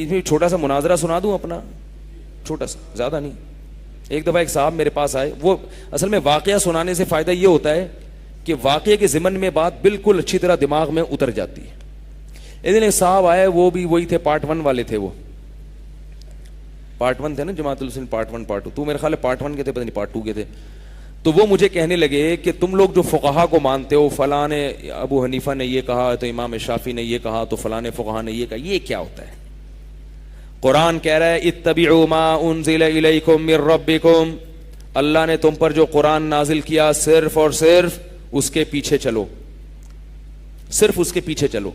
چھوٹا سا مناظرہ سنا دوں اپنا, چھوٹا سا, زیادہ نہیں. ایک دفعہ ایک صاحب میرے پاس آئے, وہ اصل میں واقعہ سنانے سے فائدہ یہ ہوتا ہے کہ واقعے کے ضمن میں بات بالکل اچھی طرح دماغ میں اتر جاتی ہے. ایک دن ایک صاحب آئے, وہ بھی وہی تھے, پارٹ 1 والے تھے, وہ پارٹ 1 تھے نا جماعت المسلمین, پارٹ 1 پارٹ 2, تو میرے خیال ہے پارٹ 1 کے تھے, پتہ نہیں پارٹ 2 کے تھے. تو وہ مجھے کہنے لگے کہ تم لوگ جو فقہا کو مانتے ہو, فلاں نے ابو حنیفہ نے یہ کہا, تو امام شافعی نے یہ کہا, تو فلاں فقہا نے یہ کہا, یہ کیا ہوتا ہے؟ قرآن کہہ رہا ہے اتبعوا ما انزل الیکم من ربکم, اللہ نے تم پر جو قرآن نازل کیا صرف اور صرف اس کے پیچھے چلو, صرف اس کے پیچھے چلو.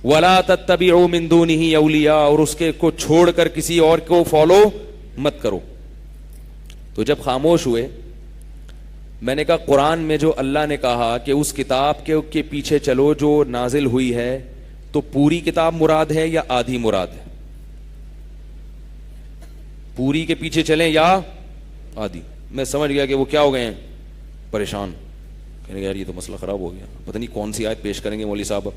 ولا تتبعوا من دونہ اولیاء, اور اس کے کو چھوڑ کر کسی اور کو فالو مت کرو. تو جب خاموش ہوئے, میں نے کہا قرآن میں جو اللہ نے کہا کہ اس کتاب کے پیچھے چلو جو نازل ہوئی ہے, تو پوری کتاب مراد ہے یا آدھی مراد ہے؟ پوری کے پیچھے چلیں یا آدھی؟ میں سمجھ گیا کہ وہ کیا ہو گئے ہیں, پریشان. کہنے گا یار یہ تو مسئلہ خراب ہو گیا, پتہ نہیں کون سی آیت پیش کریں گے مولوی صاحب.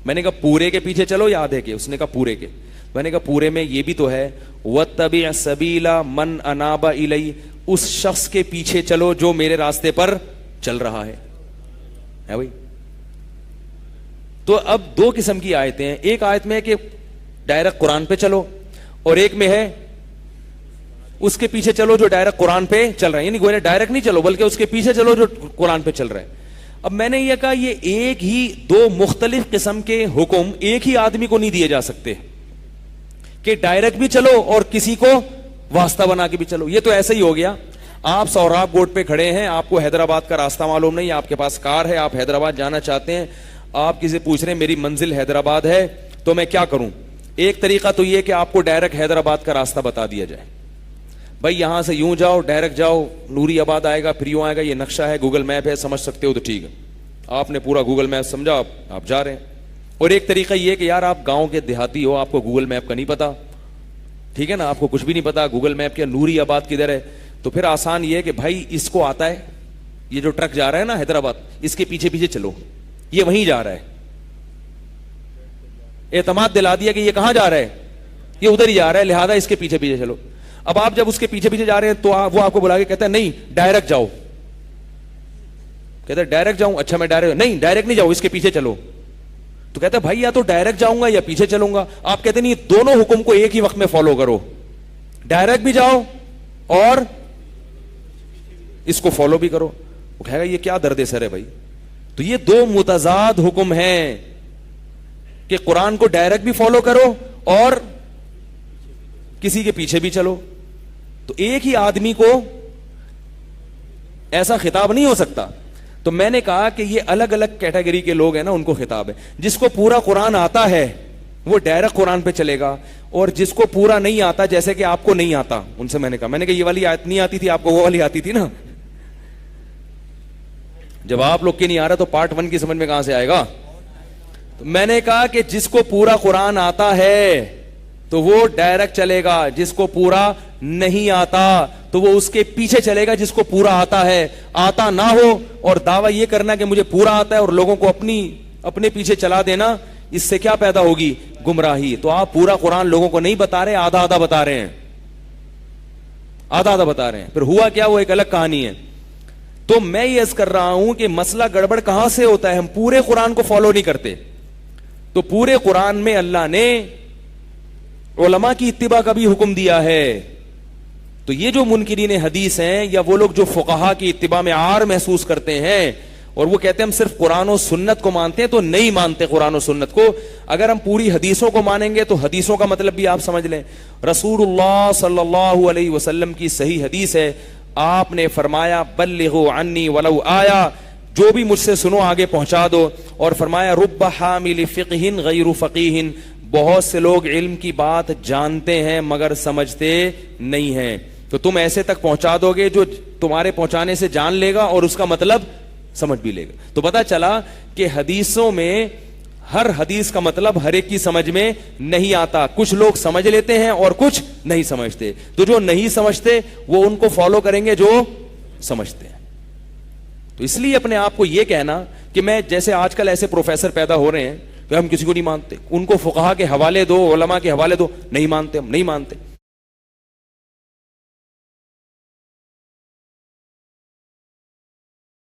میں نے کہا پورے کے پیچھے چلو یا آدھے کے؟ اس نے کہا پورے کے. میں نے کہا پورے میں یہ بھی تو ہے وَاتَّبِعْ سَبِيلَ مَنْ أَنَابَ إِلَيَّ, اس شخص کے پیچھے چلو جو میرے راستے پر چل رہا ہے بھائی. تو اب دو قسم کی آیتیں ہیں, ایک آیت میں ہے کہ ڈائریکٹ قرآن پہ چلو, اور ایک میں ہے اس کے پیچھے چلو جو ڈائریکٹ قرآن پہ چل رہا ہے, یعنی گویا ڈائریکٹ نہیں چلو بلکہ اس کے پیچھے چلو جو قرآن پہ چل رہا ہے. اب میں نے یہ کہا یہ ایک ہی دو مختلف قسم کے حکم ایک ہی آدمی کو نہیں دیے جا سکتے کہ ڈائریکٹ بھی چلو اور کسی کو واسطہ بنا کے بھی چلو. یہ تو ایسا ہی ہو گیا, آپ سوراب گوٹ پہ کھڑے ہیں, آپ کو حیدرآباد کا راستہ معلوم نہیں, آپ کے پاس کار ہے, آپ حیدرآباد جانا چاہتے ہیں, آپ کسی پوچھ رہے ہیں میری منزل حیدرآباد ہے تو میں کیا کروں. ایک طریقہ تو یہ کہ آپ کو ڈائریکٹ حیدرآباد کا راستہ بتا دیا جائے, بھائی یہاں سے یوں جاؤ, ڈائریکٹ جاؤ, نوری آباد آئے گا, پھر یوں آئے گا, یہ نقشہ ہے, گوگل میپ ہے, سمجھ سکتے ہو تو ٹھیک ہے, آپ نے پورا گوگل میپ سمجھا, آپ جا رہے ہیں. اور ایک طریقہ یہ کہ یار آپ گاؤں کے دیہاتی ہو, آپ کو گوگل میپ کا نہیں پتا, ٹھیک ہے نا, آپ کو کچھ بھی نہیں پتا گوگل میپ کے نوری آباد کدھر ہے, تو پھر آسان یہ کہ بھائی اس کو آتا ہے, یہ جو ٹرک جا رہا ہے نا حیدرآباد, اس کے پیچھے پیچھے چلو, یہ وہیں جا رہا ہے. اعتماد دلا دیا کہ یہ کہاں جا رہا ہے, یہ ادھر ہی جا رہا ہے, لہذا اس کے پیچھے پیچھے چلو. اب آپ جب اس کے پیچھے پیچھے جا رہے ہیں تو وہ آپ کو بلا کے کہتا ہے نہیں ڈائریکٹ جاؤ, کہتا ہے ڈائریکٹ جاؤں, اچھا میں ڈائریکٹ, نہیں ڈائریکٹ نہیں جاؤ, اس کے پیچھے چلو. تو کہتا ہے بھائی یا تو ڈائریکٹ جاؤں گا یا پیچھے چلوں گا. آپ کہتے نہیں دونوں حکم کو ایک ہی وقت میں فالو کرو, ڈائریکٹ بھی جاؤ اور اس کو فالو بھی کرو. وہ کہے گا یہ کیا درد سر ہے بھائی. تو یہ دو متضاد حکم ہیں کہ قرآن کو ڈائریکٹ بھی فالو کرو اور کسی کے پیچھے بھی چلو. تو ایک ہی آدمی کو ایسا خطاب نہیں ہو سکتا. تو میں نے کہا کہ یہ الگ الگ کیٹیگری کے لوگ ہیں نا, ان کو خطاب ہے. جس کو پورا قرآن آتا ہے وہ ڈائریکٹ قرآن پہ چلے گا, اور جس کو پورا نہیں آتا جیسے کہ آپ کو نہیں آتا, ان سے میں نے کہا یہ والی آیت نہیں آتی تھی آپ کو, وہ والی آتی تھی نا. جب آپ لوگ کی نہیں آ رہا تو پارٹ 1 کی سمجھ میں کہاں سے آئے گا. تو میں نے کہا کہ جس کو پورا قرآن آتا ہے تو وہ ڈائریکٹ چلے گا, جس کو پورا نہیں آتا تو وہ اس کے پیچھے چلے گا جس کو پورا آتا ہے. آتا نہ ہو اور دعویٰ یہ کرنا کہ مجھے پورا آتا ہے اور لوگوں کو اپنے پیچھے چلا دینا, اس سے کیا پیدا ہوگی, گمراہی. تو آپ پورا قرآن لوگوں کو نہیں بتا رہے, آدھا آدھا بتا رہے ہیں, آدھا آدھا بتا رہے ہیں. پھر ہوا کیا, وہ ایک الگ کہانی ہے. تو میں یہ عرض کر رہا ہوں کہ مسئلہ گڑبڑ کہاں سے ہوتا ہے, ہم پورے قرآن کو فالو نہیں کرتے. تو پورے قرآن میں اللہ نے علماء کی اتباع کا بھی حکم دیا ہے. تو یہ جو منکرین حدیث ہیں یا وہ لوگ جو فقہا کی اتباع میں عار محسوس کرتے ہیں اور وہ کہتے ہیں ہم صرف قرآن و سنت کو مانتے ہیں, تو نہیں مانتے قرآن و سنت کو. اگر ہم پوری حدیثوں کو مانیں گے تو حدیثوں کا مطلب بھی آپ سمجھ لیں. رسول اللہ صلی اللہ علیہ وسلم کی صحیح حدیث ہے, آپ نے فرمایا بلغوا عنی ولو آیا, جو بھی مجھ سے سنو آگے پہنچا دو. اور فرمایا رب حامل فقہ غیر فقیہ, بہت سے لوگ علم کی بات جانتے ہیں مگر سمجھتے نہیں ہیں, تو تم ایسے تک پہنچا دو گے جو تمہارے پہنچانے سے جان لے گا اور اس کا مطلب سمجھ بھی لے گا. تو پتا چلا کہ حدیثوں میں ہر حدیث کا مطلب ہر ایک کی سمجھ میں نہیں آتا. کچھ لوگ سمجھ لیتے ہیں اور کچھ نہیں سمجھتے. تو جو نہیں سمجھتے وہ ان کو فالو کریں گے جو سمجھتے ہیں. تو اس لیے اپنے آپ کو یہ کہنا کہ میں, جیسے آج کل ایسے پروفیسر پیدا ہو رہے ہیں کہ ہم کسی کو نہیں مانتے, ان کو فقہا کے حوالے دو, علماء کے حوالے دو, نہیں مانتے, ہم نہیں مانتے.